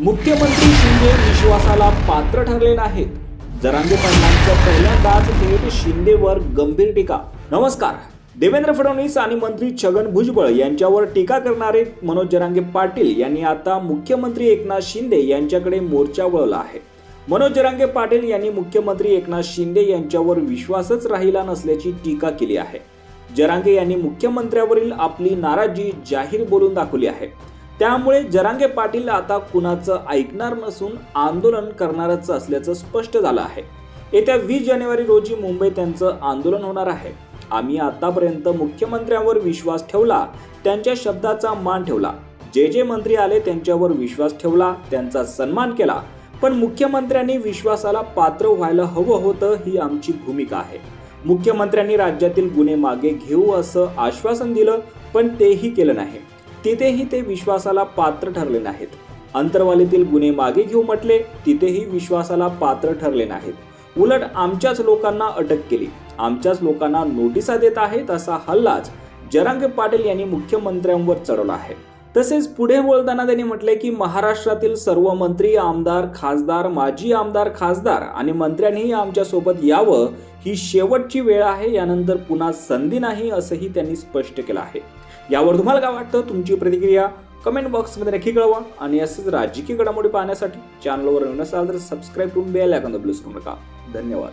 मुख्यमंत्री शिंदे विश्वासाला पात्र ठरले नाहीत. जरांगे पाटलांचं पहिल्यांदाच थेट शिंदेवर गंभीर टीका. नमस्कार. देवेंद्र फडणवीस आणि मंत्री छगन भुजबळ यांच्यावर टीका करणारे मनोज जरांगे पाटील यांनी आता मुख्यमंत्री एकनाथ शिंदे यांच्याकडे मोर्चा वळवला आहे. मनोज जरांगे पाटील यांनी मुख्यमंत्री एकनाथ शिंदे यांच्यावर विश्वासच राहिला नसल्याची टीका केली आहे. जरांगे यांनी मुख्यमंत्र्यावरील आपली नाराजी जाहीर बोलून दाखवली आहे. त्यामुळे जरांगे पाटील आता कुणाचं ऐकणार नसून आंदोलन करणारच असल्याचं स्पष्ट झालं आहे. येत्या 20 जानेवारी रोजी मुंबईत त्यांचं आंदोलन होणार आहे. आम्ही आतापर्यंत मुख्यमंत्र्यांवर विश्वास ठेवला, त्यांच्या शब्दाचा मान ठेवला. जे मंत्री आले त्यांच्यावर विश्वास ठेवला, त्यांचा सन्मान केला. पण मुख्यमंत्र्यांनी विश्वासाला पात्र व्हायला हवं होतं, ही आमची भूमिका आहे. मुख्यमंत्र्यांनी राज्यातील गुन्हे मागे घेऊ असं आश्वासन दिलं, पण तेही केलं नाही. तिथेही ते विश्वासाला पात्र ठरले नाहीत. अंतरवालीतील गुन्हे मागे घेऊ म्हटले, तिथेही विश्वासाला पात्र ठरले नाहीत. उलट आमच्याच लोकांना अटक केली, आमच्याच लोकांना नोटिसा देत आहेत असा हल्लाच जरांगे पाटील यांनी मुख्यमंत्र्यांवर चढवला आहे. तसेच पुढे बोलताना त्यांनी म्हटले की महाराष्ट्रातील सर्व मंत्री, आमदार, खासदार, माजी आमदार, खासदार आणि मंत्र्यांनीही आमच्यासोबत यावं. ही शेवटची वेळ आहे, यानंतर पुन्हा संधी नाही, असंही त्यांनी स्पष्ट केलं आहे. यावर तुम्हाला काय वाटतं? तुमची प्रतिक्रिया कमेंट बॉक्समध्ये नक्की कळवा. आणि असंच राजकीय घडामोडी पाहण्यासाठी चॅनलवर नवीन असाल तर सबस्क्राईब करून बेल आयकॉन दाबून विसरू नका. धन्यवाद.